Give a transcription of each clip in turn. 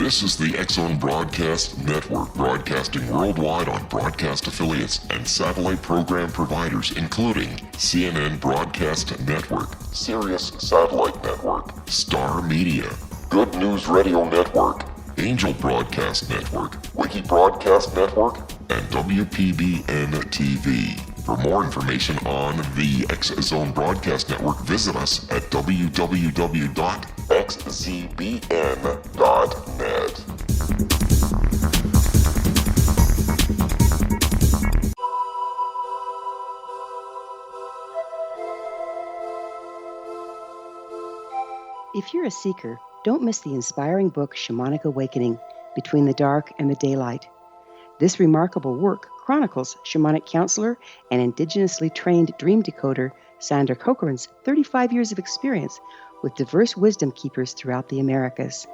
This is the X-Zone Broadcast Network, broadcasting worldwide on broadcast affiliates and satellite program providers, including CNN Broadcast Network, Sirius Satellite Network, Star Media, Good News Radio Network, Angel Broadcast Network, Wiki Broadcast Network, and WPBN TV. For more information on the X-Zone Broadcast Network, visit us at www.xzbn.net. If you're a seeker, don't miss the inspiring book Shamanic Awakening, Between the Dark and the Daylight. This remarkable work chronicles shamanic counselor and indigenously trained dream decoder Sandra Cochran's 35 years of experience with diverse wisdom keepers throughout the Americas.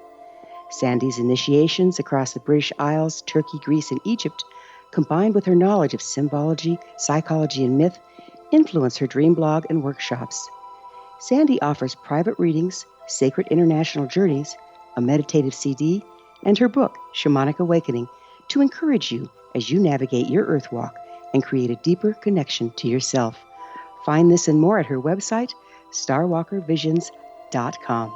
Sandy's initiations across the British Isles, Turkey, Greece, and Egypt, combined with her knowledge of symbology, psychology, and myth, influence her dream blog and workshops. Sandy offers private readings, sacred international journeys, a meditative CD, and her book, Shamanic Awakening, to encourage you as you navigate your earth walk and create a deeper connection to yourself. Find this and more at her website, starwalkervisions.com.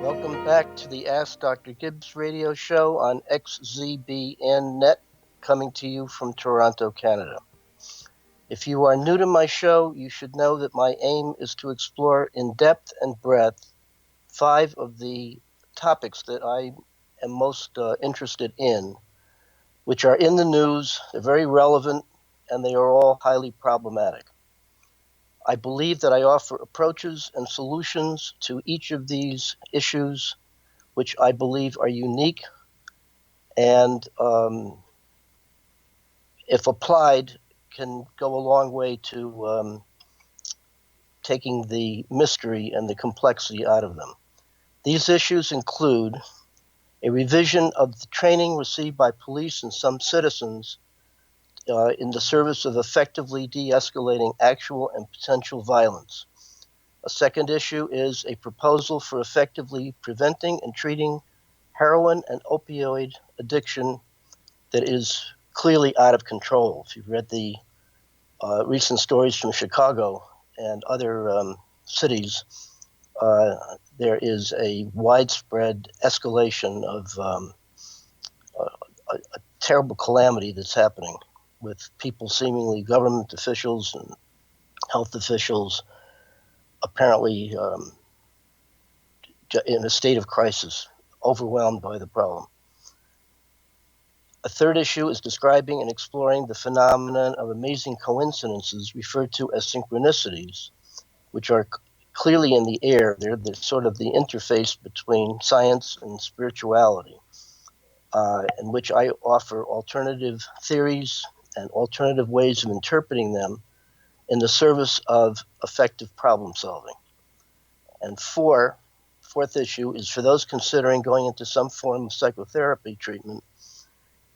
Welcome back to the Ask Dr. Gibbs radio show on XZBN Net, coming to you from Toronto, Canada. If you are new to my show, you should know that my aim is to explore in depth and breadth 5 of the topics that I am most interested in, which are in the news, they're very relevant, and they are all highly problematic. I believe that I offer approaches and solutions to each of these issues, which I believe are unique and if applied, can go a long way to taking the mystery and the complexity out of them. These issues include a revision of the training received by police and some citizens in the service of effectively de-escalating actual and potential violence. A second issue is a proposal for effectively preventing and treating heroin and opioid addiction that is clearly out of control. If you've read the recent stories from Chicago and other cities, there is a widespread escalation of a terrible calamity that's happening with people, seemingly government officials and health officials, apparently in a state of crisis, overwhelmed by the problem. A third issue is describing and exploring the phenomenon of amazing coincidences referred to as synchronicities, which are clearly in the air. They're sort of the interface between science and spirituality, in which I offer alternative theories and alternative ways of interpreting them in the service of effective problem solving. And fourth issue is for those considering going into some form of psychotherapy treatment,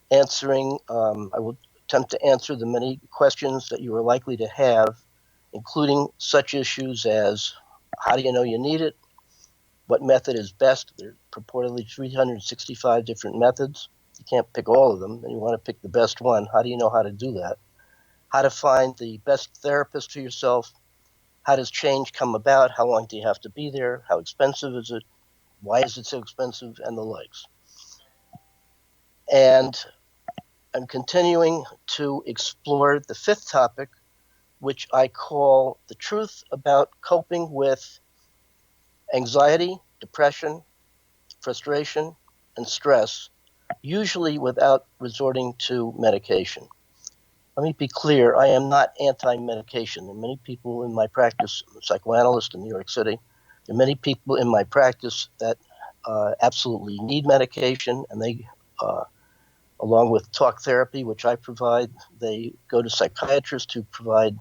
I will attempt to answer the many questions that you are likely to have, including such issues as how do you know you need it? What method is best? There are purportedly 365 different methods. You can't pick all of them, and you want to pick the best one. How do you know how to do that? How to find the best therapist for yourself? How does change come about? How long do you have to be there? How expensive is it? Why is it so expensive? And the likes. And I'm continuing to explore the fifth topic, which I call the truth about coping with anxiety, depression, frustration, and stress, usually without resorting to medication. Let me be clear, I am not anti-medication. There are many people in my practice, I'm a psychoanalyst in New York City, there are many people in my practice that absolutely need medication, and they along with talk therapy, which I provide, they go to psychiatrists who provide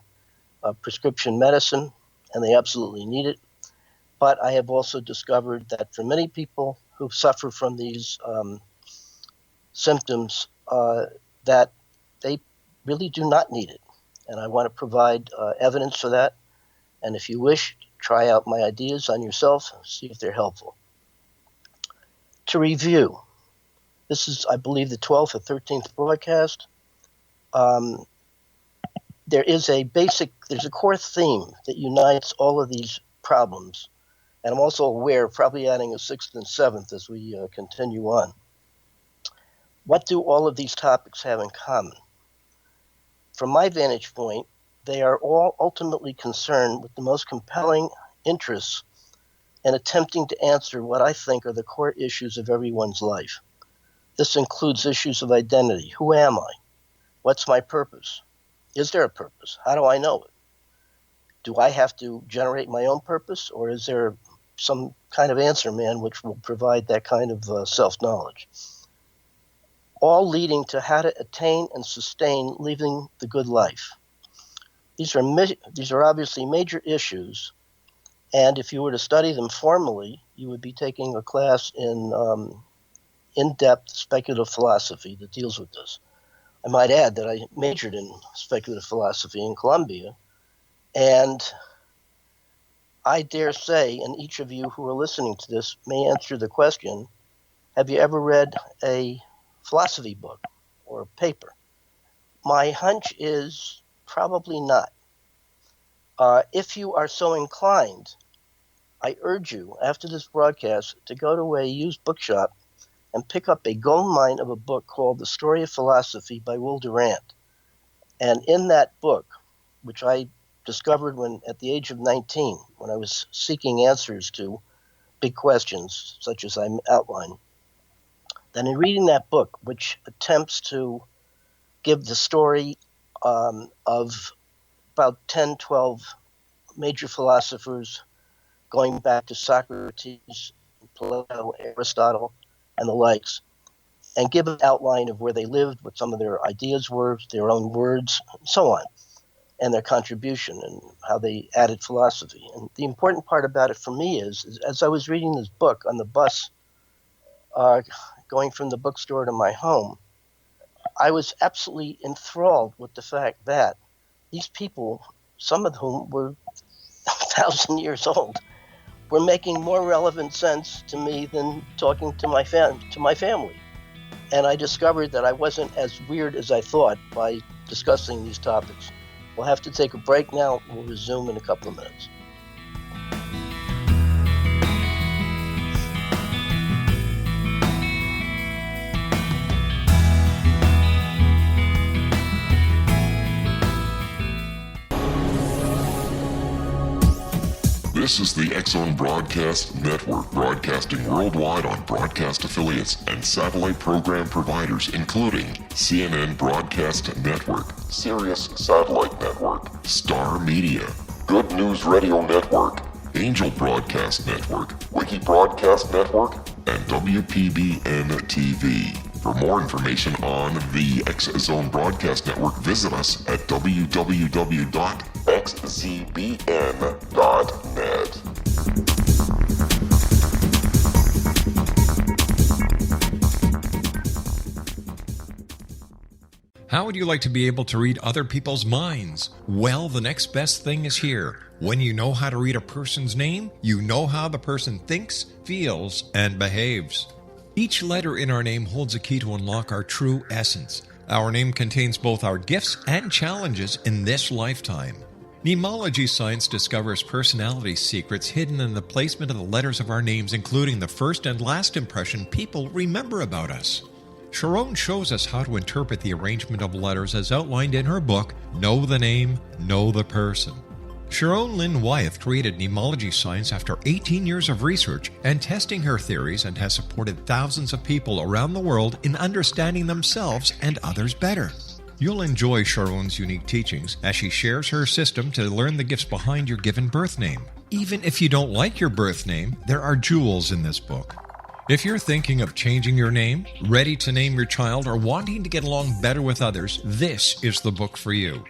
prescription medicine, and they absolutely need it. But I have also discovered that for many people who suffer from these symptoms that they really do not need it. And I want to provide evidence for that. And if you wish, try out my ideas on yourself, see if they're helpful. To review, this is, I believe, the 12th or 13th broadcast. There's a core theme that unites all of these problems. And I'm also aware of probably adding a 6th and 7th as we continue on. What do all of these topics have in common? From my vantage point, they are all ultimately concerned with the most compelling interests in attempting to answer what I think are the core issues of everyone's life. This includes issues of identity. Who am I? What's my purpose? Is there a purpose? How do I know it? Do I have to generate my own purpose, or is there some kind of answer man which will provide that kind of self-knowledge? All leading to how to attain and sustain living the good life. These are obviously major issues, and if you were to study them formally, you would be taking a class in in-depth speculative philosophy that deals with this. I might add that I majored in speculative philosophy in Columbia, and I dare say, and each of you who are listening to this may answer the question, have you ever read a philosophy book or a paper? My hunch is probably not. If you are so inclined, I urge you, after this broadcast, to go to a used bookshop and pick up a gold mine of a book called The Story of Philosophy by Will Durant. And in that book, which I discovered at the age of 19, when I was seeking answers to big questions, such as I outlined, then in reading that book, which attempts to give the story of about 10, 12 major philosophers, going back to Socrates, Plato, Aristotle, and the likes, and give an outline of where they lived, what some of their ideas were, their own words, and so on, and their contribution and how they added philosophy. And the important part about it for me is as I was reading this book on the bus, going from the bookstore to my home, I was absolutely enthralled with the fact that these people, some of whom were 1,000 years old, were making more relevant sense to me than talking to my family. And I discovered that I wasn't as weird as I thought by discussing these topics. We'll have to take a break now. We'll resume in a couple of minutes. This is the X-Zone Broadcast Network, broadcasting worldwide on broadcast affiliates and satellite program providers, including CNN Broadcast Network, Sirius Satellite Network, Star Media, Good News Radio Network, Angel Broadcast Network, Wiki Broadcast Network, and WPBN TV. For more information on the X-Zone Broadcast Network, visit us at www.xzbn.net. How would you like to be able to read other people's minds? Well, the next best thing is here. When you know how to read a person's name, you know how the person thinks, feels, and behaves. Each letter in our name holds a key to unlock our true essence. Our name contains both our gifts and challenges in this lifetime. Mnemology science discovers personality secrets hidden in the placement of the letters of our names, including the first and last impression people remember about us. Sharon shows us how to interpret the arrangement of letters as outlined in her book, Know the Name, Know the Person. Sharon Lynn Wyeth created mnemology science after 18 years of research and testing her theories, and has supported thousands of people around the world in understanding themselves and others better. You'll enjoy Sharon's unique teachings as she shares her system to learn the gifts behind your given birth name. Even if you don't like your birth name, there are jewels in this book. If you're thinking of changing your name, ready to name your child, or wanting to get along better with others, this is the book for you.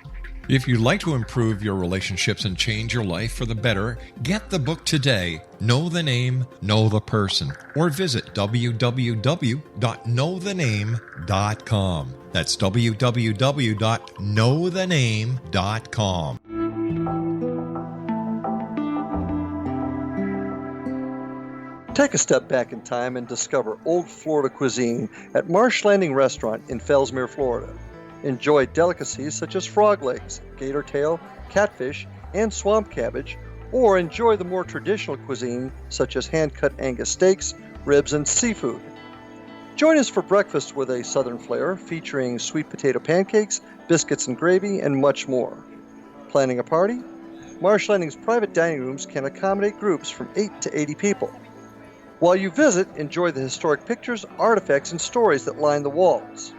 If you'd like to improve your relationships and change your life for the better, get the book today, Know the Name, Know the Person, or visit www.knowthename.com. That's www.knowthename.com. Take a step back in time and discover old Florida cuisine at Marsh Landing Restaurant in Fellsmere, Florida. Enjoy delicacies such as frog legs, gator tail, catfish, and swamp cabbage, or enjoy the more traditional cuisine such as hand-cut Angus steaks, ribs, and seafood. Join us for breakfast with a southern flair featuring sweet potato pancakes, biscuits and gravy, and much more. Planning a party? Marsh Landing's private dining rooms can accommodate groups from 8 to 80 people. While you visit, enjoy the historic pictures, artifacts, and stories that line the walls.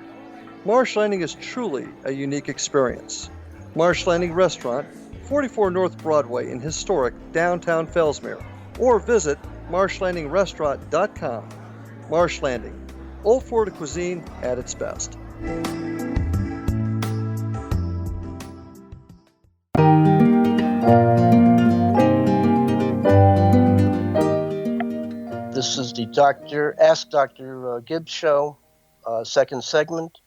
Marsh Landing is truly a unique experience. Marsh Landing Restaurant, 44 North Broadway in historic downtown Fellsmere, or visit marshlandingrestaurant.com. Marsh Landing, old Florida cuisine at its best. This is the Ask Dr. Gibbs show, second segment.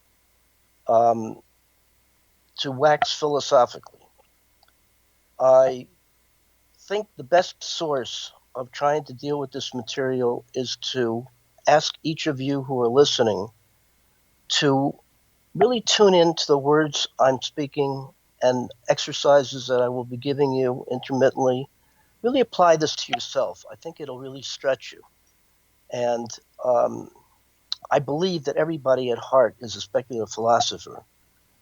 To wax philosophically. I think the best source of trying to deal with this material is to ask each of you who are listening to really tune in to the words I'm speaking and exercises that I will be giving you intermittently. Really apply this to yourself. I think it'll really stretch you. And I believe that everybody at heart is a speculative philosopher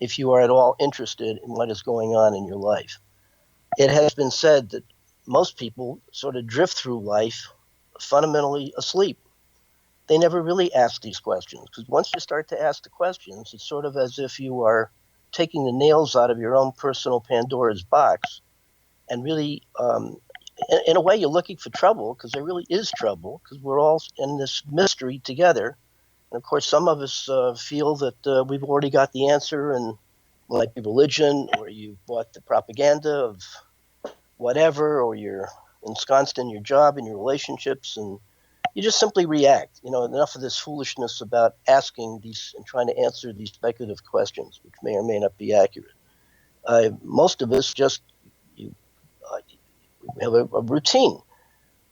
if you are at all interested in what is going on in your life. It has been said that most people sort of drift through life fundamentally asleep. They never really ask these questions, because once you start to ask the questions, it's sort of as if you are taking the nails out of your own personal Pandora's box and really, in a way, you're looking for trouble, because there really is trouble, because we're all in this mystery together. And of course, some of us feel that we've already got the answer, and it might be religion, or you bought the propaganda of whatever, or you're ensconced in your job and your relationships, and you just simply react. Enough of this foolishness about asking these and trying to answer these speculative questions, which may or may not be accurate. Most of us just have a routine.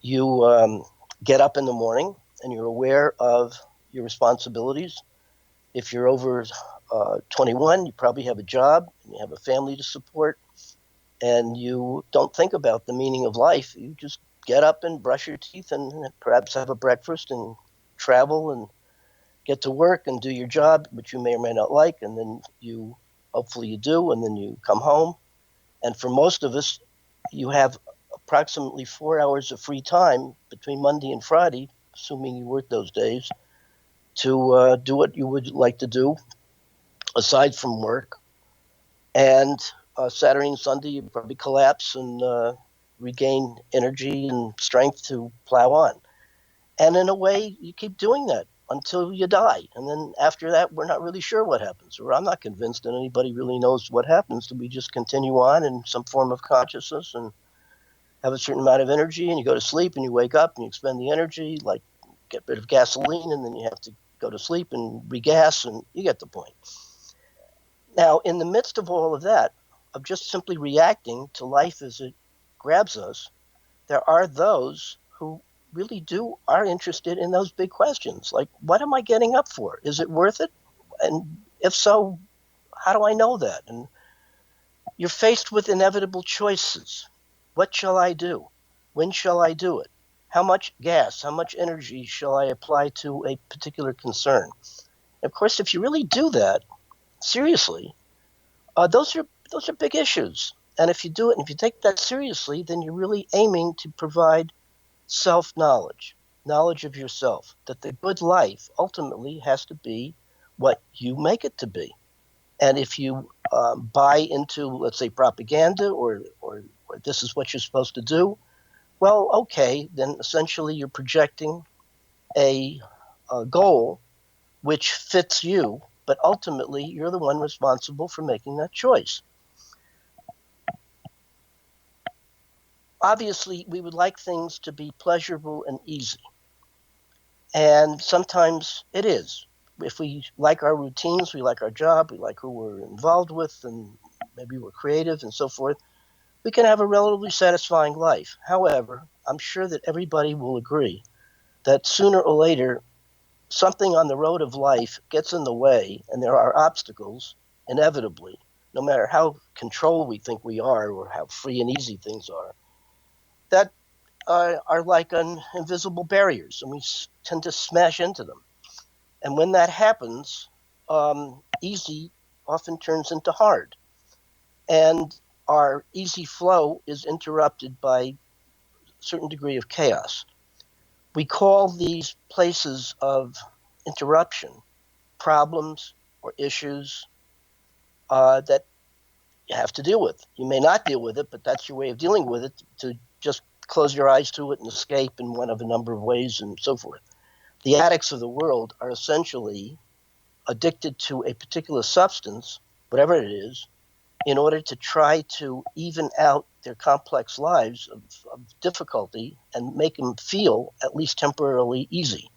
You get up in the morning, and you're aware of your responsibilities. If you're over 21, you probably have a job and you have a family to support, and you don't think about the meaning of life. You just get up and brush your teeth and perhaps have a breakfast and travel and get to work and do your job, which you may or may not like, and then hopefully you do, and then you come home. And for most of us, you have approximately 4 hours of free time between Monday and Friday, assuming you work those days, to do what you would like to do aside from work. And Saturday and Sunday, you probably collapse and regain energy and strength to plow on. And in a way, you keep doing that until you die. And then after that, we're not really sure what happens. Or I'm not convinced that anybody really knows what happens. We just continue on in some form of consciousness and have a certain amount of energy, and you go to sleep and you wake up and you expend the energy, like get rid of gasoline, and then you have to go to sleep and regas, and you get the point. Now, in the midst of all of that, of just simply reacting to life as it grabs us, there are those who really are interested in those big questions. Like, what am I getting up for? Is it worth it? And if so, how do I know that? And you're faced with inevitable choices. What shall I do? When shall I do it? How much gas, how much energy shall I apply to a particular concern? Of course, if you really do that seriously, those are big issues. And if you do it, and if you take that seriously, then you're really aiming to provide self-knowledge, knowledge of yourself, that the good life ultimately has to be what you make it to be. And if you buy into, let's say, propaganda or this is what you're supposed to do, well, okay, then essentially you're projecting a goal which fits you, but ultimately you're the one responsible for making that choice. obviously, we would like things to be pleasurable and easy. And sometimes it is. If we like our routines, we like our job, we like who we're involved with, and maybe we're creative and so forth, we can have a relatively satisfying life. However, I'm sure that everybody will agree that sooner or later, something on the road of life gets in the way, and there are obstacles, inevitably, no matter how controlled we think we are or how free and easy things are, that are like invisible barriers, and we tend to smash into them. And when that happens, easy often turns into hard. And our easy flow is interrupted by a certain degree of chaos. We call these places of interruption problems or issues that you have to deal with. You may not deal with it, but that's your way of dealing with it, to just close your eyes to it and escape in one of a number of ways and so forth. The addicts of the world are essentially addicted to a particular substance, whatever it is, in order to try to even out their complex lives of difficulty and make them feel at least temporarily easy.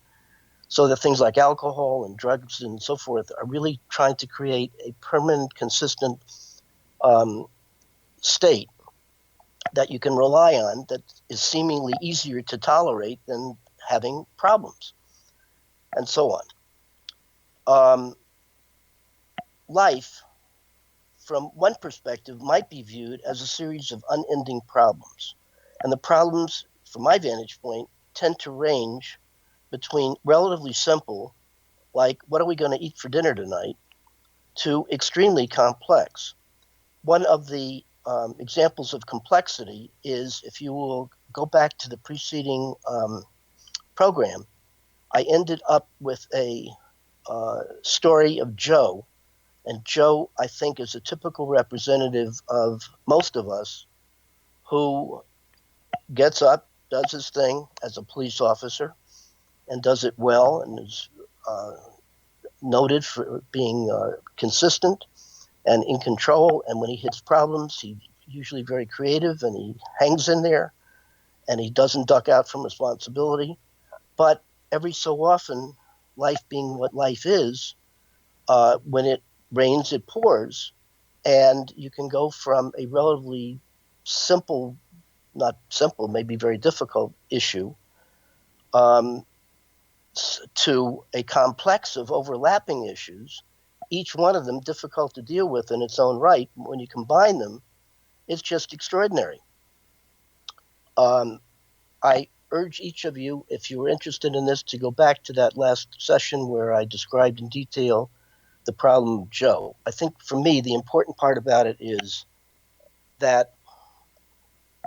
So that things like alcohol and drugs and so forth are really trying to create a permanent, consistent state that you can rely on that is seemingly easier to tolerate than having problems, and so on. Life, from one perspective, might be viewed as a series of unending problems. And the problems, from my vantage point, tend to range between relatively simple, like what are we going to eat for dinner tonight, to extremely complex. One of the examples of complexity is, if you will go back to the preceding program, I ended up with a story of Joe. And Joe, I think, is a typical representative of most of us who gets up, does his thing as a police officer, and does it well, and is noted for being consistent and in control. And when he hits problems, he's usually very creative, and he hangs in there, and he doesn't duck out from responsibility. But every so often, life being what life is, when it rains, it pours, and you can go from a relatively simple, not simple, maybe very difficult issue, to a complex of overlapping issues, each one of them difficult to deal with in its own right. When you combine them, it's just extraordinary. I urge each of you, if you were interested in this, to go back to that last session where I described in detail the problem of Joe. I think for me, the important part about it is that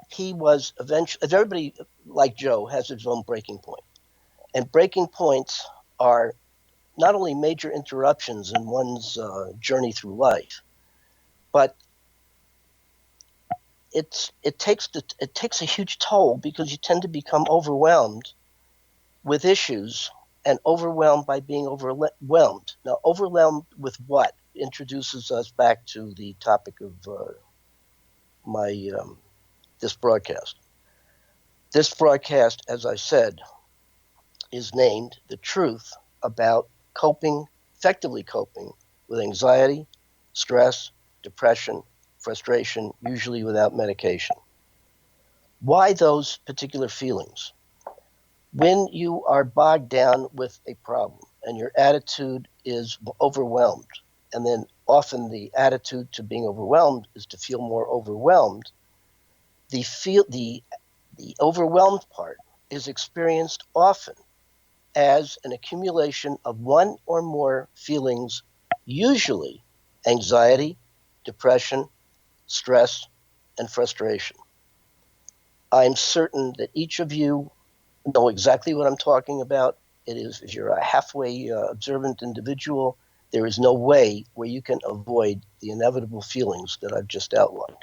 he was eventually, everybody like Joe has his own breaking point. And breaking points are not only major interruptions in one's journey through life, but it takes a huge toll, because you tend to become overwhelmed with issues and overwhelmed by being overwhelmed. Now, overwhelmed with what introduces us back to the topic of this broadcast. This broadcast, as I said, is named The Truth About Effectively Coping with Anxiety, Stress, Depression, Frustration, usually without medication. Why those particular feelings? When you are bogged down with a problem and your attitude is overwhelmed, and then often the attitude to being overwhelmed is to feel more overwhelmed, the overwhelmed part is experienced often as an accumulation of one or more feelings, usually anxiety, depression, stress, and frustration. I'm certain that each of you know exactly what I'm talking about. It is, if you're a halfway observant individual, there is no way where you can avoid the inevitable feelings that I've just outlined.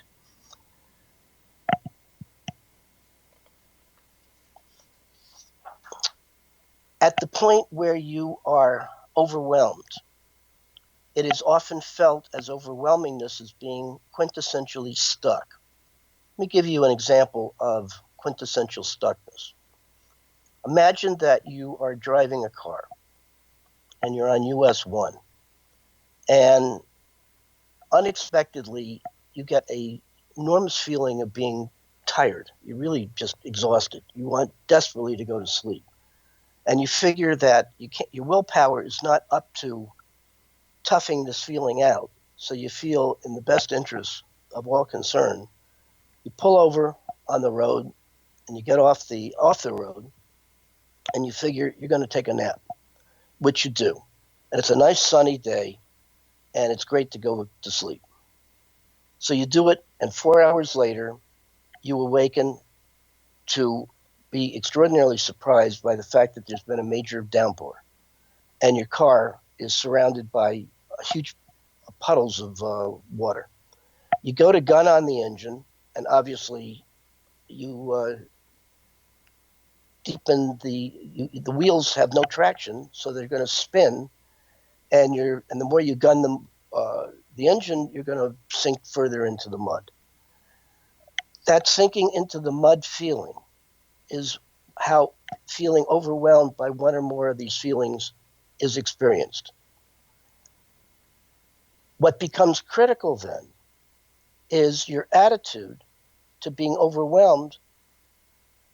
At the point where you are overwhelmed, it is often felt as overwhelmingness as being quintessentially stuck. Let me give you an example of quintessential stuckness. Imagine that you are driving a car and you're on US 1, and unexpectedly you get an enormous feeling of being tired. You're really just exhausted. You want desperately to go to sleep. And you figure that your willpower is not up to toughing this feeling out. So you feel in the best interest of all concerned, you pull over on the road and you get off the road and you figure you're going to take a nap, which you do. And it's a nice sunny day and it's great to go to sleep. So you do it, and 4 hours later, you awaken to be extraordinarily surprised by the fact that there's been a major downpour and your car is surrounded by huge puddles of water. You go to gun on the engine, and obviously you deepen the wheels have no traction, so they're going to spin, and the more you gun the engine, you're going to sink further into the mud. That sinking into the mud feeling is how feeling overwhelmed by one or more of these feelings is experienced. What becomes critical then is your attitude to being overwhelmed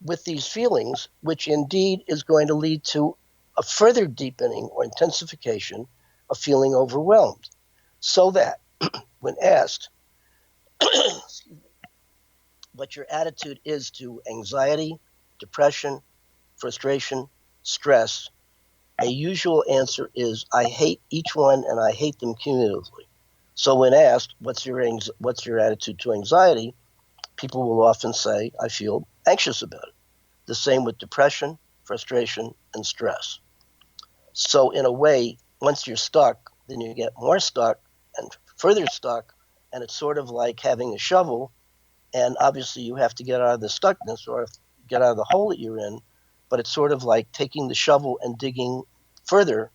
with these feelings, which indeed is going to lead to a further deepening or intensification of feeling overwhelmed. So that when asked what your attitude is to anxiety, depression, frustration, stress, a usual answer is, I hate each one and I hate them cumulatively. So when asked, what's your attitude to anxiety, people will often say, I feel anxious about it. The same with depression, frustration, and stress. So in a way, once you're stuck, then you get more stuck and further stuck, and it's sort of like having a shovel, and obviously you have to get out of the stuckness or get out of the hole that you're in, but it's sort of like taking the shovel and digging further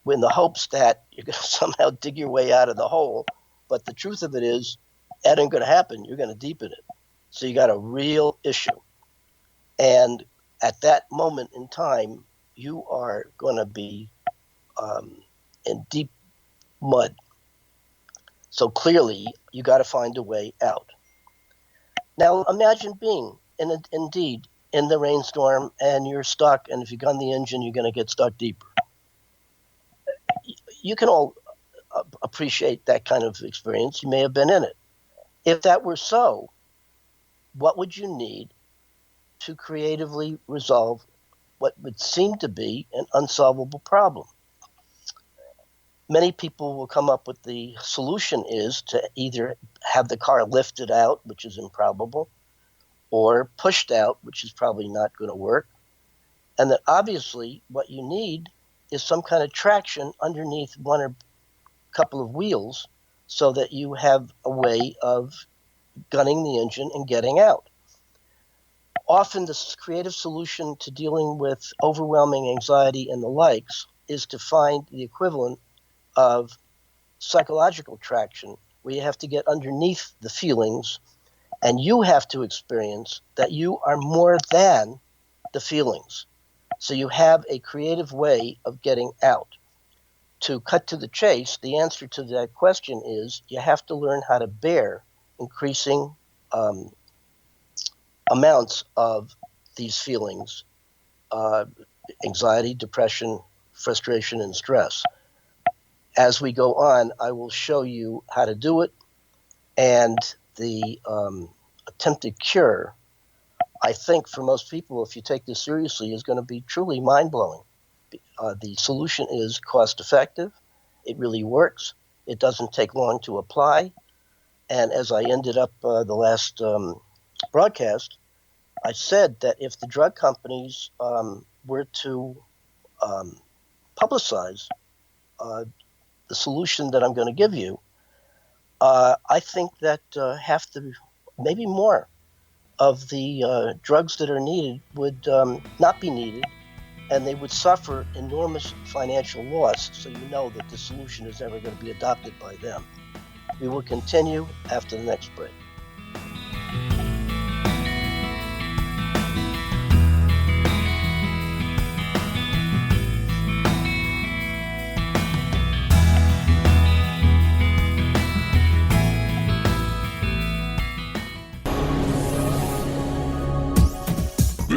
in the hopes that you're going to somehow dig your way out of the hole. But the truth of it is, that ain't going to happen. You're going to deepen it. So you got a real issue. And at that moment in time, you are going to be in deep mud. So clearly, you got to find a way out. Now, imagine being indeed in the rainstorm and you're stuck, and if you gun the engine, you're going to get stuck deeper. You can all appreciate that kind of experience. You may have been in it. If that were so, what would you need to creatively resolve what would seem to be an unsolvable problem? Many people will come up with the solution is to either have the car lifted out, which is improbable, or pushed out, which is probably not going to work. And that obviously what you need is some kind of traction underneath one or couple of wheels so that you have a way of gunning the engine and getting out. Often the creative solution to dealing with overwhelming anxiety and the likes is to find the equivalent of psychological traction, where you have to get underneath the feelings and you have to experience that you are more than the feelings. So you have a creative way of getting out. To cut to the chase, the answer to that question is you have to learn how to bear increasing amounts of these feelings, anxiety, depression, frustration, and stress. As we go on, I will show you how to do it, and the attempted cure, I think for most people, if you take this seriously, is going to be truly mind-blowing. The solution is cost-effective. It really works. It doesn't take long to apply. And as I ended up the last broadcast, I said that if the drug companies were to publicize the solution that I'm going to give you, I think that half the, maybe more, of the drugs that are needed would not be needed, and they would suffer enormous financial loss, so you know that the solution is never going to be adopted by them. We will continue after the next break.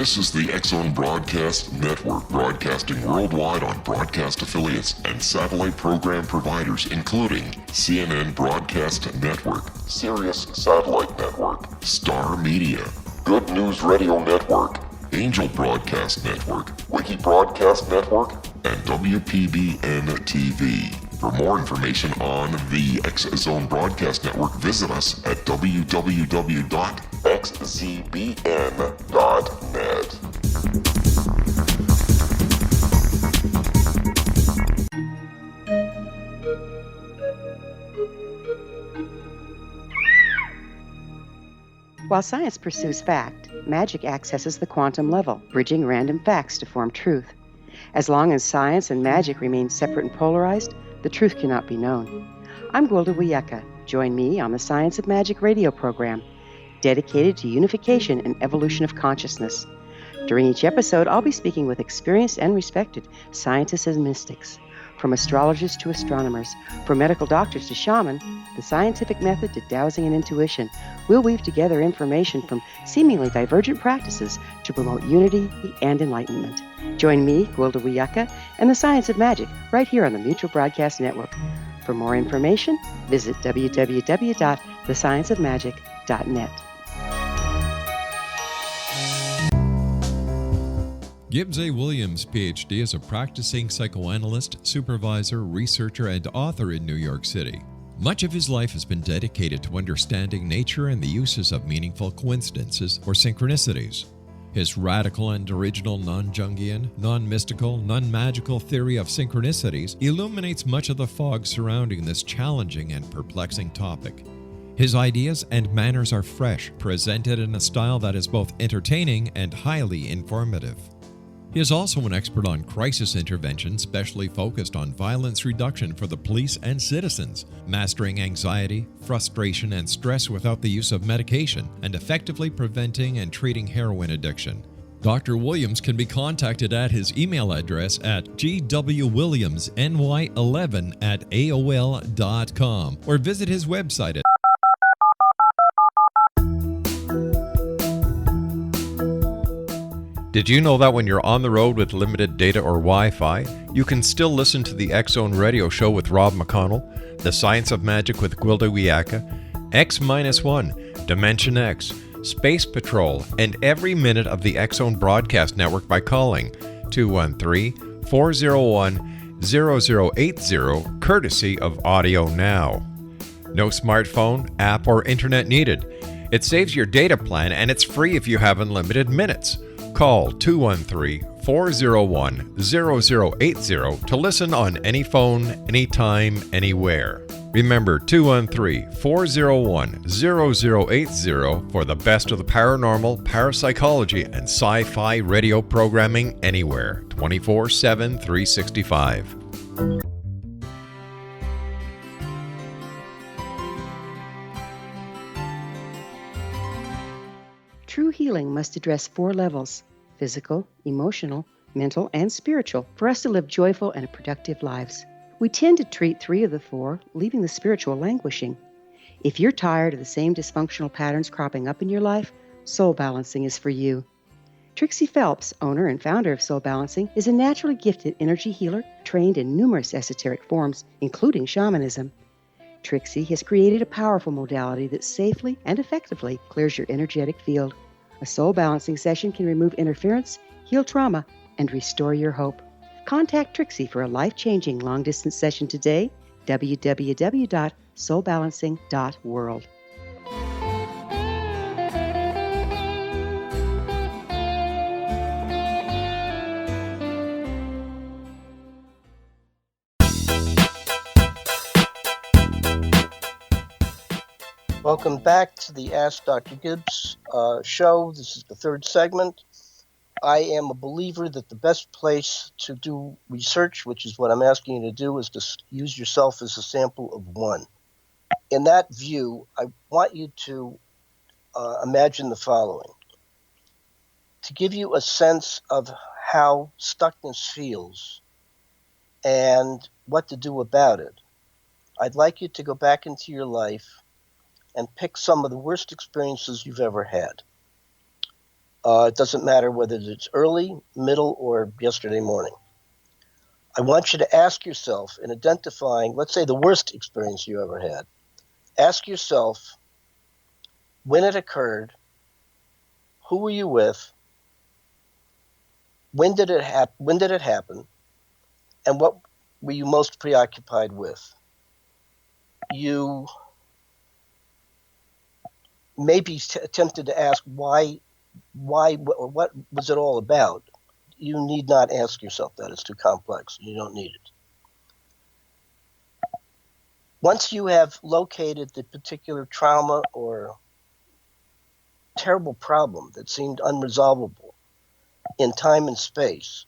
This is the X-Zone Broadcast Network, broadcasting worldwide on broadcast affiliates and satellite program providers, including CNN Broadcast Network, Sirius Satellite Network, Star Media, Good News Radio Network, Angel Broadcast Network, Wiki Broadcast Network, and WPBN TV. For more information on the X-Zone Broadcast Network, visit us at www.xzbn.net. While science pursues fact, magic accesses the quantum level, bridging random facts to form truth. As long as science and magic remain separate and polarized, the truth cannot be known. I'm Gwilda Wiyaka. Join me on the Science of Magic radio program, dedicated to unification and evolution of consciousness. During each episode, I'll be speaking with experienced and respected scientists and mystics. From astrologers to astronomers, from medical doctors to shaman, the scientific method to dowsing and intuition, we'll weave together information from seemingly divergent practices to promote unity and enlightenment. Join me, Gwilda Wiyaka, and the Science of Magic right here on the Mutual Broadcast Network. For more information, visit www.thescienceofmagic.net. Gibbs A. Williams, Ph.D., is a practicing psychoanalyst, supervisor, researcher, and author in New York City. Much of his life has been dedicated to understanding nature and the uses of meaningful coincidences or synchronicities. His radical and original non-Jungian, non-mystical, non-magical theory of synchronicities illuminates much of the fog surrounding this challenging and perplexing topic. His ideas and manners are fresh, presented in a style that is both entertaining and highly informative. He is also an expert on crisis intervention, specially focused on violence reduction for the police and citizens, mastering anxiety, frustration, and stress without the use of medication, and effectively preventing and treating heroin addiction. Dr. Williams can be contacted at his email address at gwwilliamsny11@aol.com or visit his website at Did you know that when you're on the road with limited data or Wi-Fi, you can still listen to the X-Zone Radio Show with Rob McConnell, The Science of Magic with Gwilda Wiyaka, X-1, Dimension X, Space Patrol, and every minute of the X-Zone Broadcast Network by calling 213-401-0080, courtesy of Audio Now. No smartphone, app, or internet needed. It saves your data plan and it's free if you have unlimited minutes. Call 213-401-0080 to listen on any phone, anytime, anywhere. Remember 213-401-0080 for the best of the paranormal, parapsychology, and sci-fi radio programming anywhere, 24/7, 365. True healing must address 4 levels: physical, emotional, mental, and spiritual, for us to live joyful and productive lives. We tend to treat 3 of the 4, leaving the spiritual languishing. If you're tired of the same dysfunctional patterns cropping up in your life, soul balancing is for you. Trixie Phelps, owner and founder of Soul Balancing, is a naturally gifted energy healer trained in numerous esoteric forms, including shamanism. Trixie has created a powerful modality that safely and effectively clears your energetic field. A soul balancing session can remove interference, heal trauma, and restore your hope. Contact Trixie for a life-changing long-distance session today, www.soulbalancing.world. Welcome back to the Ask Dr. Gibbs show. This is the 3rd segment. I am a believer that the best place to do research, which is what I'm asking you to do, is to use yourself as a sample of one. In that view, I want you to imagine the following. To give you a sense of how stuckness feels and what to do about it, I'd like you to go back into your life and pick some of the worst experiences you've ever had. It doesn't matter whether it's early, middle, or yesterday morning. I want you to ask yourself, in identifying, let's say, the worst experience you ever had, ask yourself when it occurred, who were you with, when did it happen, and what were you most preoccupied with? You may be tempted to ask why, or what was it all about? You need not ask yourself that. It's too complex. You don't need it. Once you have located the particular trauma or terrible problem that seemed unresolvable in time and space,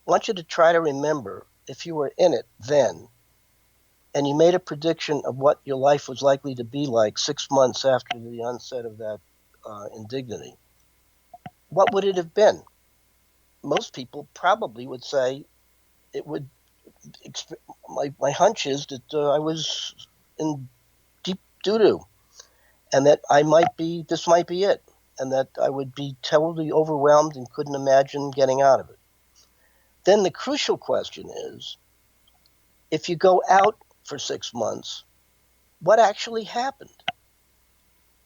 I want you to try to remember if you were in it then and you made a prediction of what your life was likely to be like 6 months after the onset of that indignity. What would it have been? Most people probably would say it would. My hunch is that I was in deep doo-doo, and that this might be it, and that I would be totally overwhelmed and couldn't imagine getting out of it. Then the crucial question is, if you go out for 6 months, what actually happened?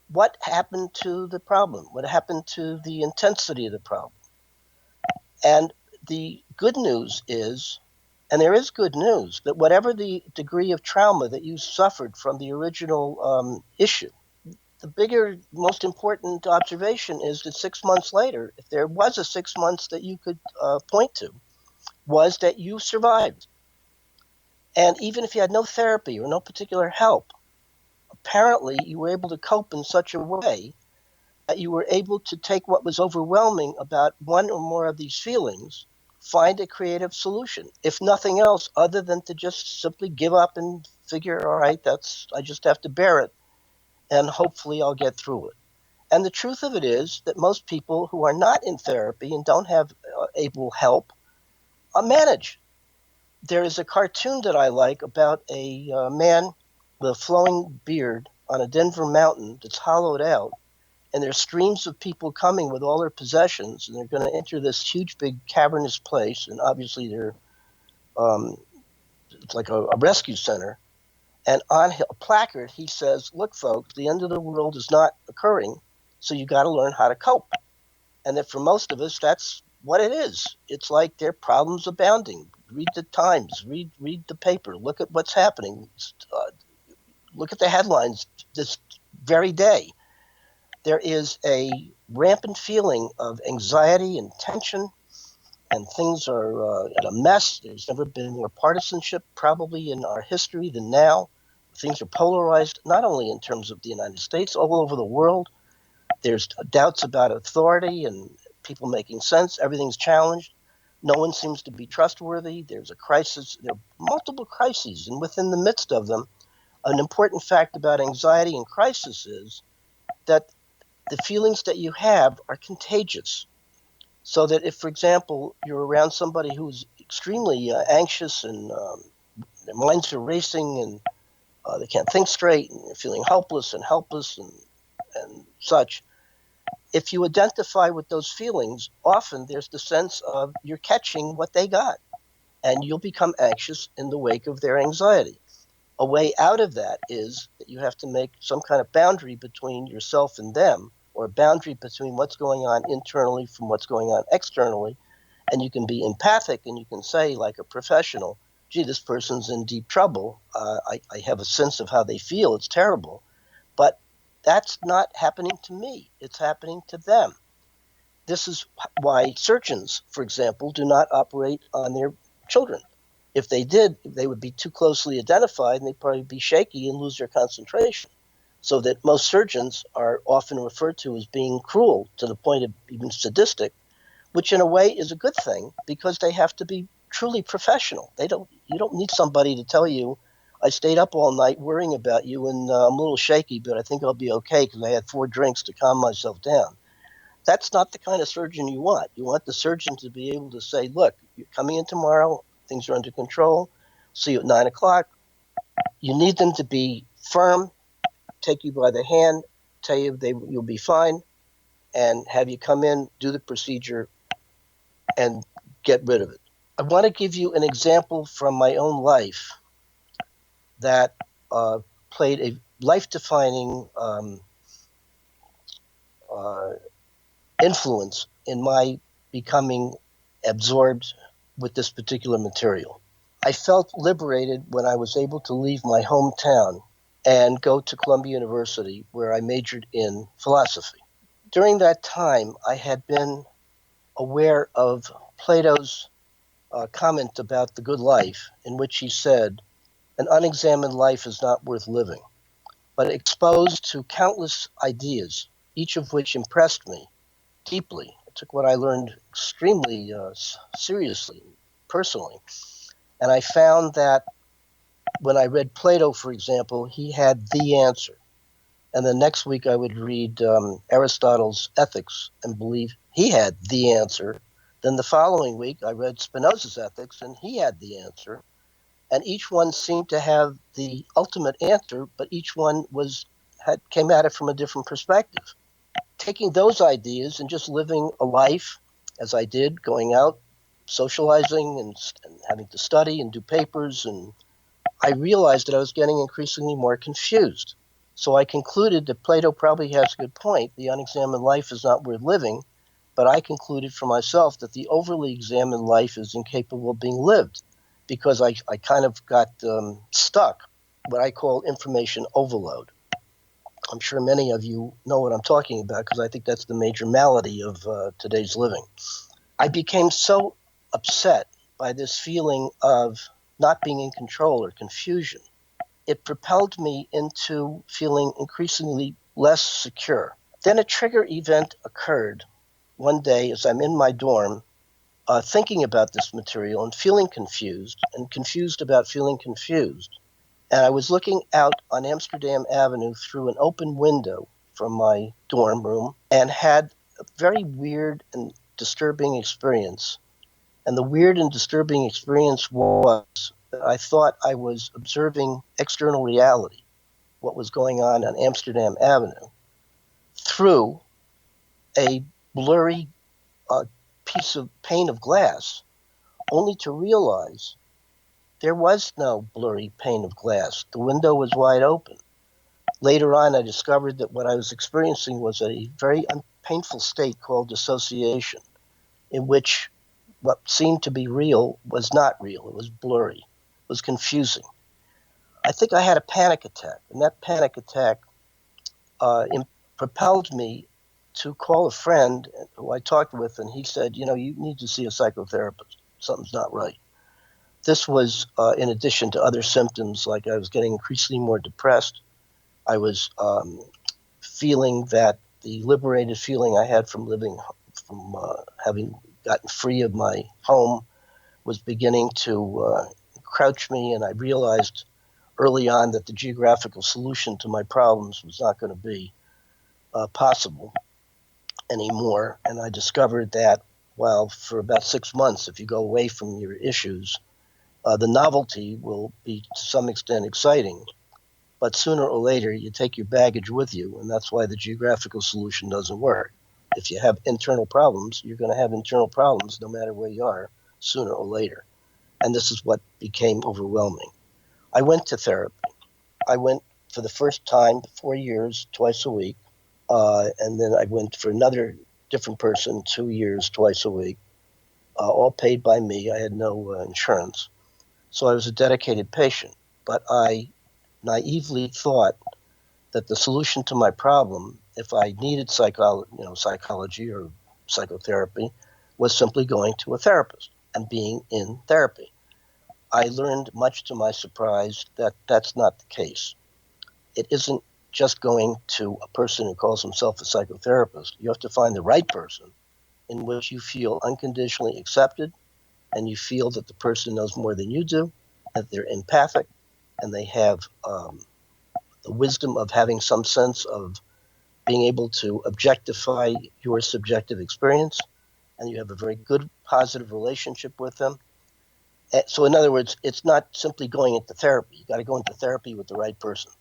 What happened to the problem? What happened to the intensity of the problem? And the good news is, and there is good news, that whatever the degree of trauma that you suffered from the original issue, the bigger, most important observation is that 6 months later, if there was a 6 months that you could point to, was that you survived. And even if you had no therapy or no particular help, apparently you were able to cope in such a way that you were able to take what was overwhelming about one or more of these feelings, find a creative solution, if nothing else, other than to just simply give up and figure, all right, I just have to bear it, and hopefully I'll get through it. And the truth of it is that most people who are not in therapy and don't have able help manage. There is a cartoon that I like about a man with a flowing beard on a Denver mountain that's hollowed out, and there's streams of people coming with all their possessions, and they're going to enter this huge, big, cavernous place, and obviously it's like a rescue center. And on a placard, he says, look, folks, the end of the world is not occurring, so you got to learn how to cope. And that for most of us, that's what it is. It's like there are problems abounding. Read the Times, read the paper, look at what's happening. Look at the headlines this very day. There is a rampant feeling of anxiety and tension, and things are at a mess. There's never been more partisanship probably in our history than now. Things are polarized, not only in terms of the United States, all over the world. There's doubts about authority and people making sense. Everything's challenged. No one seems to be trustworthy. There's a crisis. There are multiple crises, and within the midst of them, an important fact about anxiety and crisis is that the feelings that you have are contagious. So that if, for example, you're around somebody who's extremely anxious and their minds are racing and they can't think straight and they're feeling helpless and such, if you identify with those feelings, often there's the sense of you're catching what they got, and you'll become anxious in the wake of their anxiety. A way out of that is that you have to make some kind of boundary between yourself and them, or a boundary between what's going on internally from what's going on externally. And you can be empathic and you can say, like a professional, gee, this person's in deep trouble. I have a sense of how they feel. It's terrible. But that's not happening to me. It's happening to them. This is why surgeons, for example, do not operate on their children. If they did, they would be too closely identified and they'd probably be shaky and lose their concentration. So that most surgeons are often referred to as being cruel to the point of even sadistic, which in a way is a good thing because they have to be truly professional. You don't need somebody to tell you, I stayed up all night worrying about you and I'm a little shaky, but I think I'll be okay because I had 4 drinks to calm myself down. That's not the kind of surgeon you want. You want the surgeon to be able to say, look, you're coming in tomorrow, things are under control, see you at 9 o'clock. You need them to be firm, take you by the hand, tell you you'll be fine, and have you come in, do the procedure, and get rid of it. I want to give you an example from my own life that played a life-defining influence in my becoming absorbed with this particular material. I felt liberated when I was able to leave my hometown and go to Columbia University, where I majored in philosophy. During that time, I had been aware of Plato's comment about the good life, in which he said, "An unexamined life is not worth living," but exposed to countless ideas, each of which impressed me deeply. I took what I learned extremely seriously, personally. And I found that when I read Plato, for example, he had the answer. And the next week I would read Aristotle's Ethics and believe he had the answer. Then the following week I read Spinoza's Ethics and he had the answer. And each one seemed to have the ultimate answer, but each one came at it from a different perspective. Taking those ideas and just living a life as I did, going out, socializing and having to study and do papers, and I realized that I was getting increasingly more confused. So I concluded that Plato probably has a good point. The unexamined life is not worth living, but I concluded for myself that the overly examined life is incapable of being lived, because I kind of got stuck, what I call information overload. I'm sure many of you know what I'm talking about, because I think that's the major malady of today's living. I became so upset by this feeling of not being in control or confusion. It propelled me into feeling increasingly less secure. Then a trigger event occurred one day as I'm in my dorm, thinking about this material and feeling confused, and confused about feeling confused. And I was looking out on Amsterdam Avenue through an open window from my dorm room and had a very weird and disturbing experience. And the weird and disturbing experience was that I thought I was observing external reality, what was going on Amsterdam Avenue, through a blurry piece of pane of glass, only to realize there was no blurry pane of glass. The window was wide open. Later on, I discovered that what I was experiencing was a very painful state called dissociation, in which what seemed to be real was not real. It was blurry. It was confusing. I think I had a panic attack, and that panic attack propelled me to call a friend who I talked with, and he said, you need to see a psychotherapist. Something's not right. This was in addition to other symptoms, like I was getting increasingly more depressed. I was feeling that the liberated feeling I had from having gotten free of my home was beginning to crouch me, and I realized early on that the geographical solution to my problems was not going to be possible anymore. And I discovered that, for about 6 months, if you go away from your issues, the novelty will be to some extent exciting, but sooner or later you take your baggage with you, and that's why the geographical solution doesn't work. If you have internal problems, you're going to have internal problems no matter where you are, sooner or later. And this is what became overwhelming. I went to therapy. I went for the first time 4 years, twice a week, and then I went for another different person 2 years, twice a week, all paid by me. I had no insurance. So I was a dedicated patient, but I naively thought that the solution to my problem, if I needed psychology or psychotherapy, was simply going to a therapist and being in therapy. I learned, much to my surprise, that that's not the case. It isn't just going to a person who calls himself a psychotherapist. You have to find the right person in which you feel unconditionally accepted, and you feel that the person knows more than you do, that they're empathic, and they have the wisdom of having some sense of being able to objectify your subjective experience, and you have a very good, positive relationship with them. So in other words, it's not simply going into therapy. You got to go into therapy with the right person.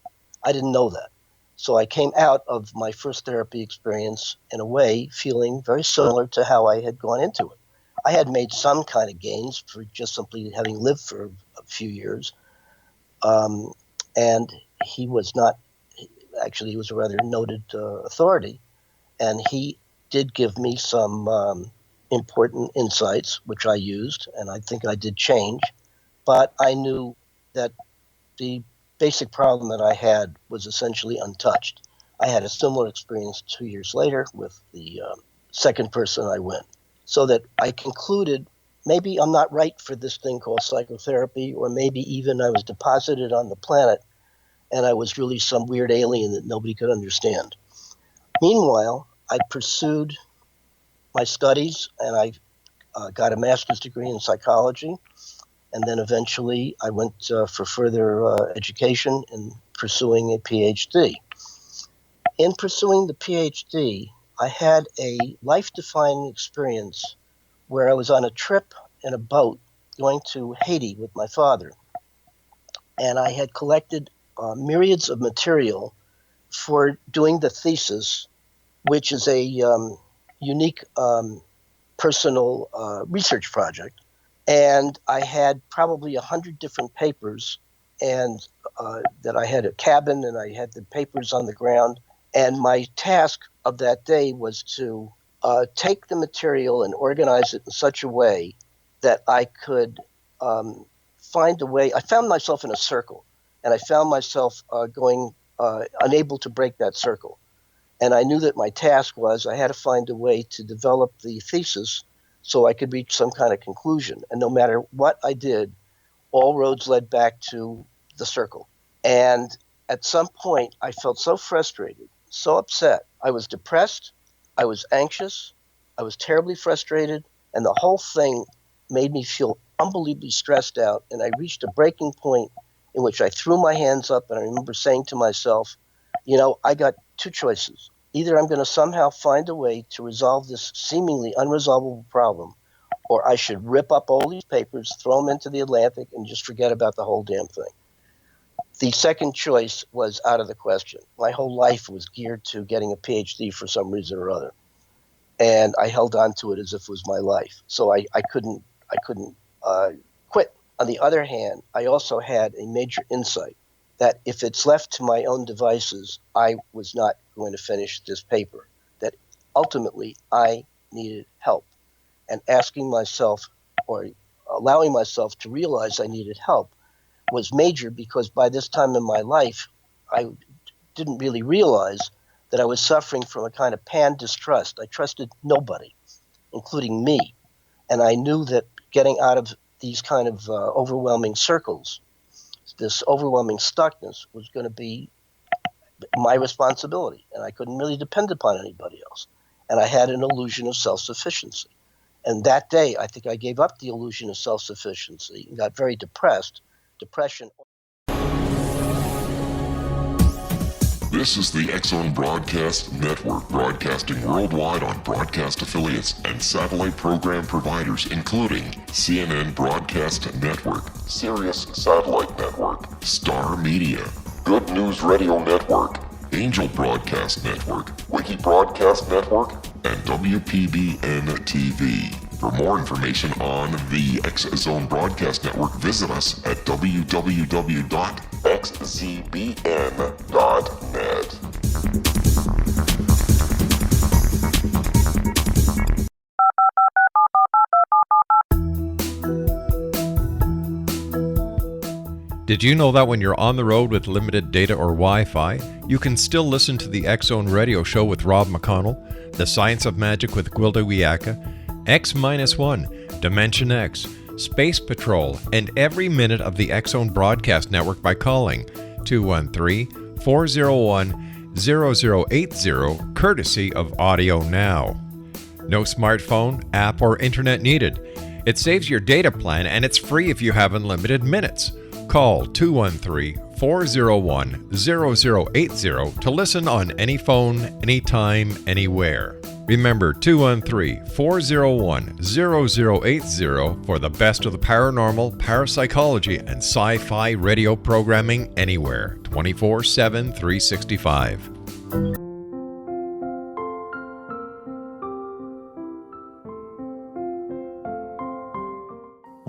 I didn't know that. So I came out of my first therapy experience in a way feeling very similar to how I had gone into it. I had made some kind of gains for just simply having lived for a few years. And he was not, actually, he was a rather noted authority. And he did give me some important insights, which I used, and I think I did change. But I knew that the basic problem that I had was essentially untouched. I had a similar experience 2 years later with the second person I went. So that I concluded maybe I'm not right for this thing called psychotherapy, or maybe even I was deposited on the planet and I was really some weird alien that nobody could understand. Meanwhile, I pursued my studies and I got a master's degree in psychology. And then eventually I went for further education in pursuing a PhD. In pursuing the PhD, I had a life-defining experience where I was on a trip in a boat going to Haiti with my father. And I had collected myriads of material for doing the thesis, which is a unique personal research project. And I had probably 100 different papers, and that I had a cabin and I had the papers on the ground. And my task of that day was to take the material and organize it in such a way that I could find a way. I found myself in a circle, and I found myself going unable to break that circle. And I knew that my task was I had to find a way to develop the thesis so I could reach some kind of conclusion. And no matter what I did, all roads led back to the circle. And at some point, I felt so frustrated, so upset. I was depressed. I was anxious. I was terribly frustrated. And the whole thing made me feel unbelievably stressed out. And I reached a breaking point in which I threw my hands up. And I remember saying to myself, I got two choices. Either I'm going to somehow find a way to resolve this seemingly unresolvable problem, or I should rip up all these papers, throw them into the Atlantic, and just forget about the whole damn thing. The second choice was out of the question. My whole life was geared to getting a PhD for some reason or other, and I held on to it as if it was my life. So I couldn't quit. On the other hand, I also had a major insight that if it's left to my own devices, I was not going to finish this paper, that ultimately I needed help. And asking myself, or allowing myself to realize I needed help, was major, because by this time in my life, I didn't really realize that I was suffering from a kind of pan-distrust. I trusted nobody, including me. And I knew that getting out of these kind of overwhelming circles, this overwhelming stuckness, was going to be my responsibility, and I couldn't really depend upon anybody else. And I had an illusion of self-sufficiency. And that day, I think I gave up the illusion of self-sufficiency and got very depressed. Depression. This is the X-Zone Broadcast Network, broadcasting worldwide on broadcast affiliates and satellite program providers, including CNN Broadcast Network, Sirius Satellite Network, Star Media, Good News Radio Network, Angel Broadcast Network, Wiki Broadcast Network, and WPBN TV. For more information on the X-Zone Broadcast Network, visit us at www.xzbn.net. Did you know that when you're on the road with limited data or Wi-Fi, you can still listen to the X-Zone Radio Show with Rob McConnell, The Science of Magic with Gwilda Wiyaka, X-1, Dimension X, Space Patrol, and every minute of the X-Zone Broadcast Network by calling 213-401-0080, courtesy of Audio Now. No smartphone, app, or internet needed. It saves your data plan, and it's free if you have unlimited minutes. Call 213-401-0080 to listen on any phone, anytime, anywhere. Remember 213-401-0080 for the best of the paranormal, parapsychology, and sci-fi radio programming anywhere, 24/7, 365.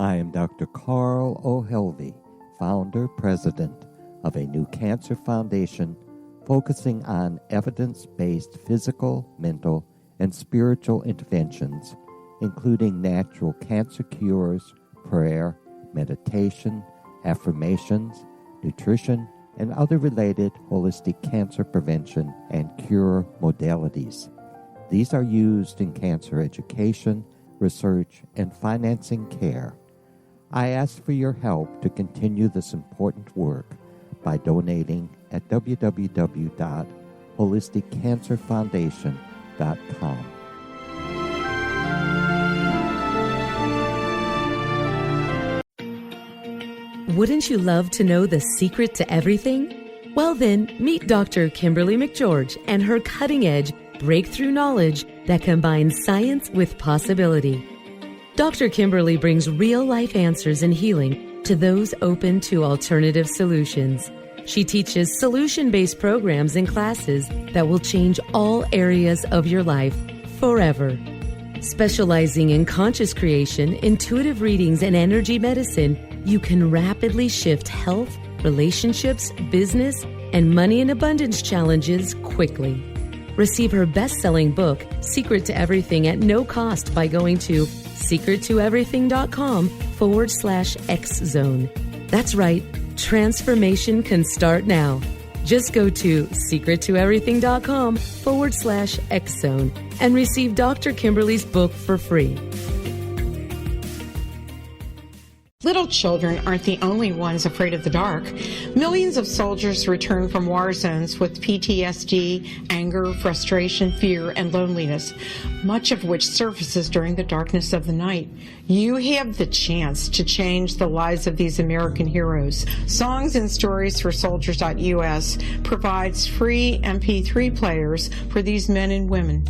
I am Dr. Carl O'Helvey, founder, president of a new cancer foundation focusing on evidence-based physical, mental, and spiritual interventions, including natural cancer cures, prayer, meditation, affirmations, nutrition, and other related holistic cancer prevention and cure modalities. These are used in cancer education, research, and financing care. I ask for your help to continue this important work by donating at www.holisticcancerfoundation.com. Wouldn't you love to know the secret to everything? Well then, meet Dr. Kimberly McGeorge and her cutting-edge breakthrough knowledge that combines science with possibility. Dr. Kimberly brings real-life answers and healing to those open to alternative solutions. She teaches solution-based programs and classes that will change all areas of your life forever. Specializing in conscious creation, intuitive readings, and energy medicine, you can rapidly shift health, relationships, business, and money and abundance challenges quickly. Receive her best-selling book, Secret to Everything, at no cost by going to secrettoeverything.com/X-Zone. That's right, transformation can start now. Just go to secrettoeverything.com/X-Zone and receive Dr. Kimberly's book for free. Little children aren't the only ones afraid of the dark. Millions of soldiers return from war zones with PTSD, anger, frustration, fear, and loneliness, much of which surfaces during the darkness of the night. You have the chance to change the lives of these American heroes. Songs and Stories for Soldiers.us provides free MP3 players for these men and women.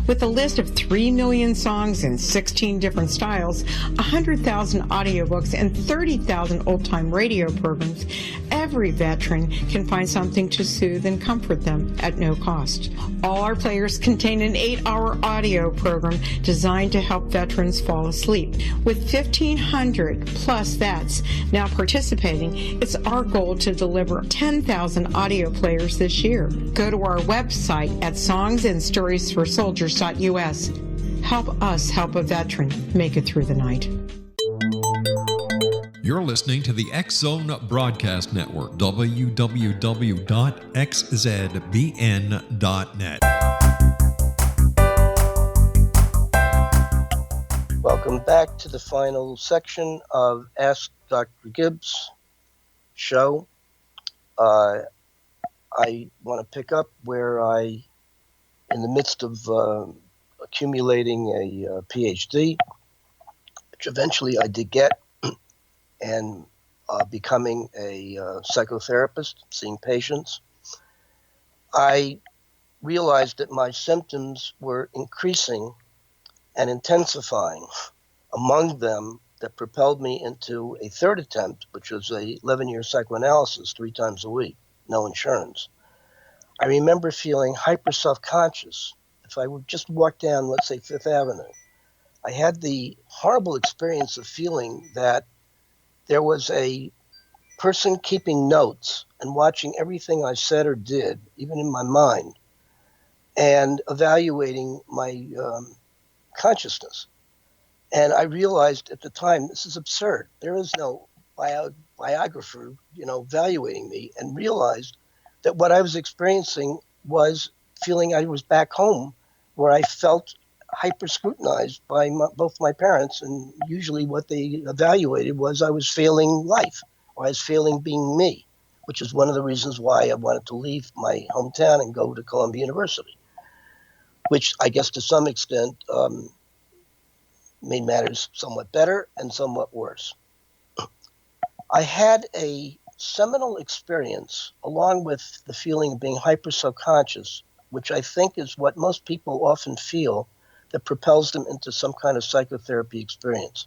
With a list of 3 million songs in 16 different styles, 100,000 audiobooks, and 30,000 old-time radio programs, every veteran can find something to soothe and comfort them at no cost. All our players contain an 8-hour audio program designed to help veterans fall asleep. With 1,500 plus vets now participating, it's our goal to deliver 10,000 audio players this year. Go to our website at songsandstoriesforsoldiers.us. Help us help a veteran make it through the night. You're listening to the X-Zone Broadcast Network, www.xzbn.net. Welcome back to the final section of Ask Dr. Gibbs show. I want to pick up where in the midst of accumulating a PhD, which eventually I did get, and becoming a psychotherapist, seeing patients, I realized that my symptoms were increasing and intensifying. Among them, that propelled me into a third attempt, which was a 11-year psychoanalysis 3 times a week, no insurance. I remember feeling hyper self-conscious. If I would just walk down, let's say, Fifth Avenue, I had the horrible experience of feeling that there was a person keeping notes and watching everything I said or did, even in my mind, and evaluating my consciousness. And I realized at the time, this is absurd. There is no biographer, evaluating me, and realized that what I was experiencing was feeling I was back home, where I felt hyper scrutinized by both my parents, and usually what they evaluated was I was failing life, or I was failing being me, which is one of the reasons why I wanted to leave my hometown and go to Columbia University, which I guess to some extent made matters somewhat better and somewhat worse. I had a seminal experience, along with the feeling of being hyper subconscious, which I think is what most people often feel that propels them into some kind of psychotherapy experience.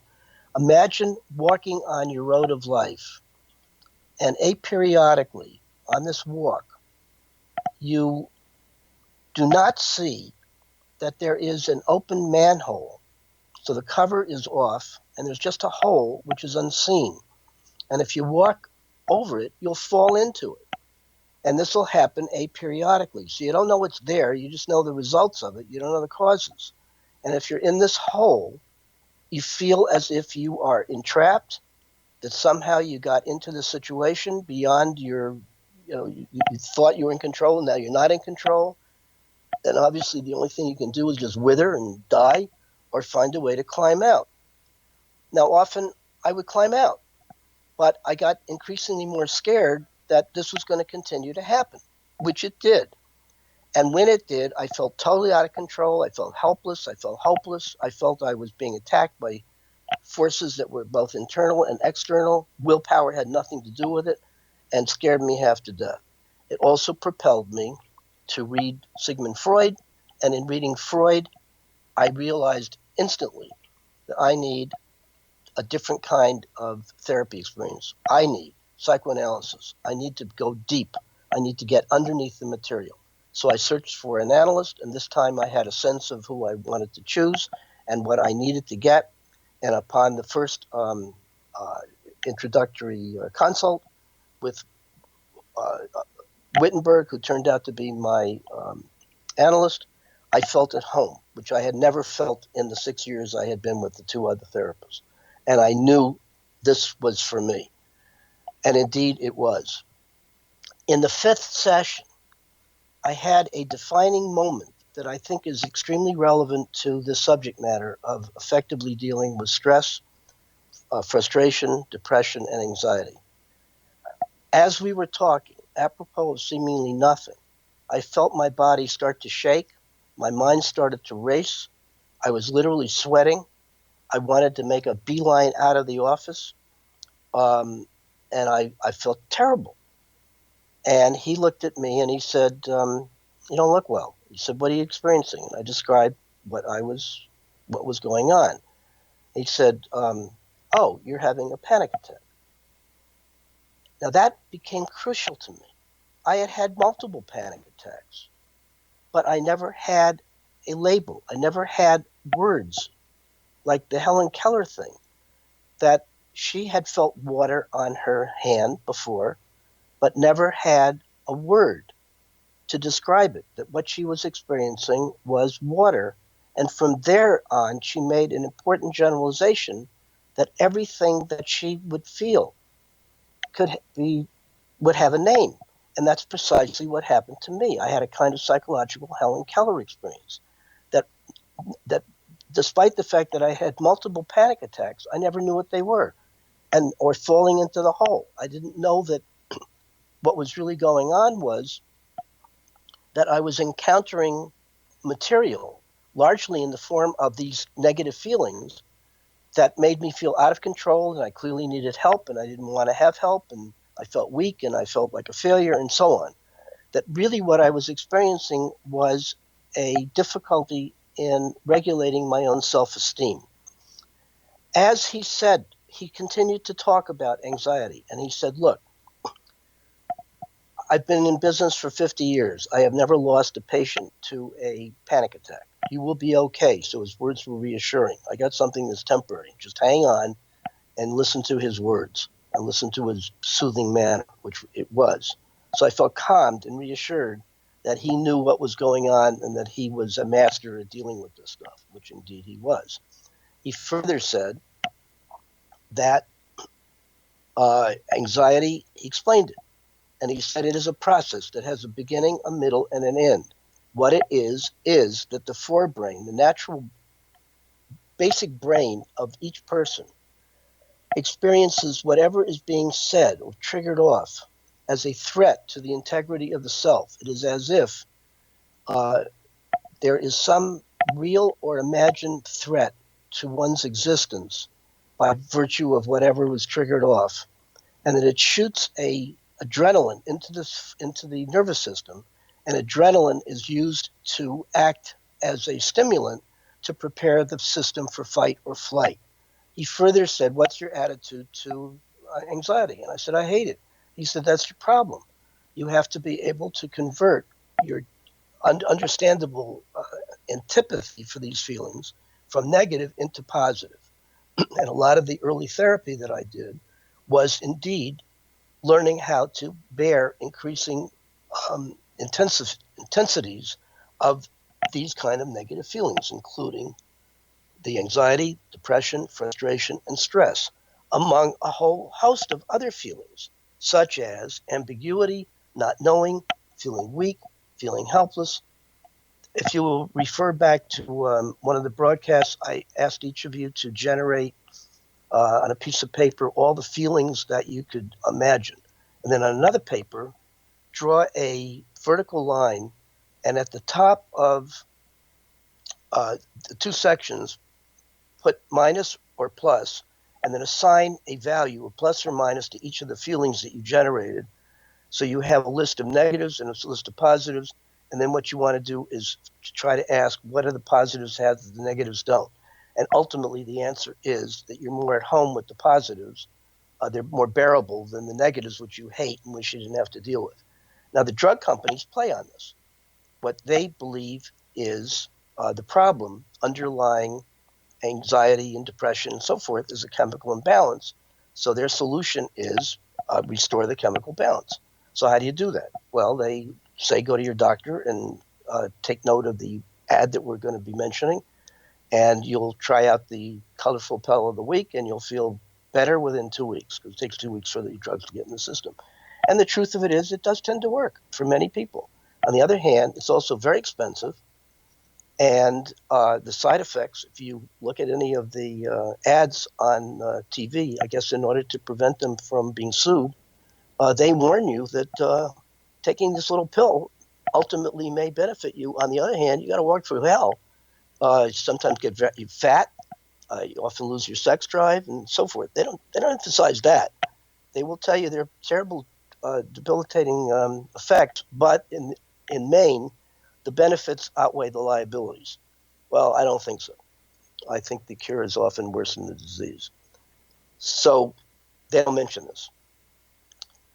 Imagine walking on your road of life, and aperiodically on this walk, you do not see that there is an open manhole. So the cover is off, and there's just a hole which is unseen. And if you walk over it, you'll fall into it. And this will happen aperiodically. So you don't know it's there, you just know the results of it. You don't know the causes. And if you're in this hole, you feel as if you are entrapped, that somehow you got into the situation beyond your, you thought you were in control, and now you're not in control. And obviously the only thing you can do is just wither and die or find a way to climb out. Now, often I would climb out, but I got increasingly more scared that this was going to continue to happen, which it did. And when it did, I felt totally out of control. I felt helpless. I felt hopeless. I felt I was being attacked by forces that were both internal and external. Willpower had nothing to do with it and scared me half to death. It also propelled me to read Sigmund Freud. And in reading Freud, I realized instantly that I need a different kind of therapy experience. I need psychoanalysis. I need to go deep. I need to get underneath the material. So I searched for an analyst, and this time I had a sense of who I wanted to choose and what I needed to get. And upon the first introductory consult with Wittenberg, who turned out to be my analyst, I felt at home, which I had never felt in the 6 years I had been with the two other therapists. And I knew this was for me. And indeed it was. In the fifth session, I had a defining moment that I think is extremely relevant to the subject matter of effectively dealing with stress, frustration, depression, and anxiety. As we were talking, apropos of seemingly nothing, I felt my body start to shake. My mind started to race. I was literally sweating. I wanted to make a beeline out of the office. And I felt terrible. And he looked at me and he said, you don't look well. He said, what are you experiencing? And I described what was going on. He said, oh, you're having a panic attack. Now that became crucial to me. I had had multiple panic attacks, but I never had a label. I never had words like the Helen Keller thing, that she had felt water on her hand before, but never had a word to describe it, that what she was experiencing was water. And from there on, she made an important generalization that everything that she would feel would have a name. And that's precisely what happened to me. I had a kind of psychological Helen Keller experience that despite the fact that I had multiple panic attacks, I never knew what they were, or falling into the hole. I didn't know that what was really going on was that I was encountering material, largely in the form of these negative feelings, that made me feel out of control, and I clearly needed help, and I didn't want to have help, and I felt weak, and I felt like a failure, and so on. That really what I was experiencing was a difficulty in regulating my own self-esteem. As he said, he continued to talk about anxiety, and he said, look, I've been in business for 50 years. I have never lost a patient to a panic attack. You will be okay. So his words were reassuring. I got something that's temporary. Just hang on and listen to his words and listen to his soothing manner, which it was. So I felt calmed and reassured that he knew what was going on and that he was a master at dealing with this stuff, which indeed he was. He further said that anxiety, he explained it. And he said it is a process that has a beginning, a middle, and an end. What it is that the forebrain, the natural basic brain of each person, experiences whatever is being said or triggered off as a threat to the integrity of the self. It is as if there is some real or imagined threat to one's existence by virtue of whatever was triggered off, and that it shoots adrenaline into the nervous system, And adrenaline is used to act as a stimulant to prepare the system for fight or flight. He further said, what's your attitude to anxiety? And I said, I hate it. He said, that's your problem. You have to be able to convert your understandable antipathy for these feelings from negative into positive. And a lot of the early therapy that I did was indeed learning how to bear increasing intensities of these kind of negative feelings, including the anxiety, depression, frustration, and stress, among a whole host of other feelings, such as ambiguity, not knowing, feeling weak, feeling helpless. If you will refer back to one of the broadcasts, I asked each of you to generate on a piece of paper all the feelings that you could imagine. And then on another paper, draw a vertical line, and at the top of the two sections, put minus or plus, and then assign a value of plus or minus to each of the feelings that you generated. So you have a list of negatives and a list of positives, and then what you want to do is try to ask, what do the positives have that the negatives don't? And ultimately, the answer is that you're more at home with the positives. They're more bearable than the negatives, which you hate and wish you didn't have to deal with. Now, the drug companies play on this. What they believe is the problem underlying anxiety and depression and so forth is a chemical imbalance. So their solution is restore the chemical balance. So how do you do that? Well, they say go to your doctor and take note of the ad that we're going to be mentioning, and you'll try out the colorful pill of the week, and you'll feel better within 2 weeks, because it takes 2 weeks for the drugs to get in the system. And the truth of it is, it does tend to work for many people. On the other hand, it's also very expensive, and the side effects, if you look at any of the ads on TV, I guess in order to prevent them from being sued, they warn you that taking this little pill ultimately may benefit you. On the other hand, you got to work through hell. You sometimes get fat. You often lose your sex drive and so forth. They don't emphasize that. They will tell you they're terrible, debilitating effects, but in Maine, the benefits outweigh the liabilities. Well, I don't think so. I think the cure is often worse than the disease. So they don't mention this.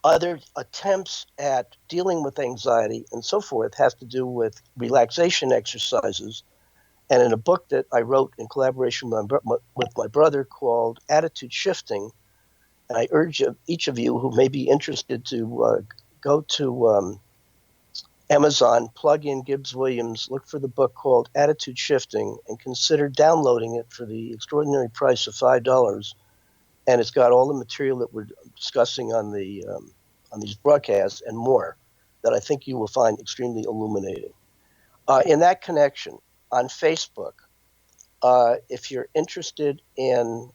Other attempts at dealing with anxiety and so forth has to do with relaxation exercises. And in a book that I wrote in collaboration with my brother called Attitude Shifting, and I urge each of you who may be interested to go to Amazon, plug in Gibbs Williams, look for the book called Attitude Shifting, and consider downloading it for the extraordinary price of $5. And it's got all the material that we're discussing on these broadcasts and more that I think you will find extremely illuminating. In that connection, on Facebook, if you're interested in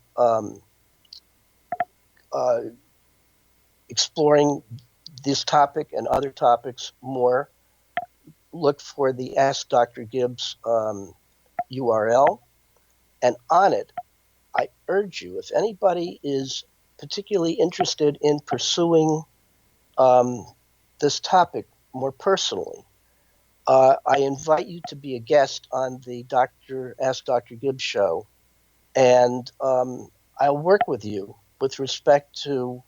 exploring this topic and other topics more, look for the Ask Dr. Gibbs URL. And on it, I urge you, if anybody is particularly interested in pursuing this topic more personally, I invite you to be a guest on the Ask Dr. Gibbs show, and I'll work with you with respect to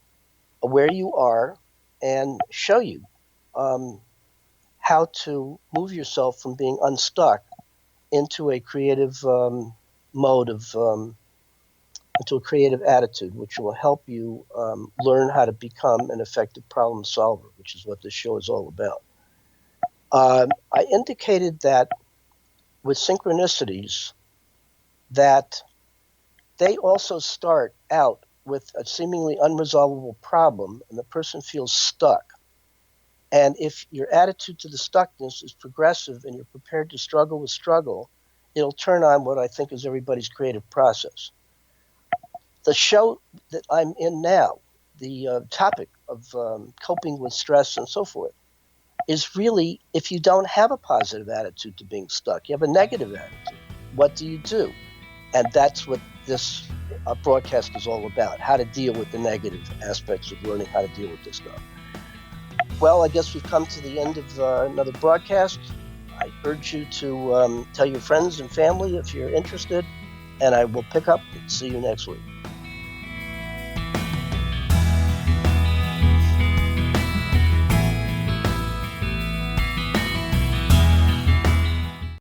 where you are and show you how to move yourself from being unstuck into a creative mode of into a creative attitude, which will help you learn how to become an effective problem solver, which is what this show is all about. I indicated that with synchronicities, that they also start out with a seemingly unresolvable problem, and the person feels stuck. And if your attitude to the stuckness is progressive and you're prepared to struggle with struggle, it'll turn on what I think is everybody's creative process. The show that I'm in now, the topic of coping with stress and so forth, is really, if you don't have a positive attitude to being stuck, you have a negative attitude, what do you do? And that's what this broadcast is all about, how to deal with the negative aspects of learning how to deal with this stuff. Well, I guess we've come to the end of another broadcast. I urge you to tell your friends and family if you're interested, and I will pick up and see you next week.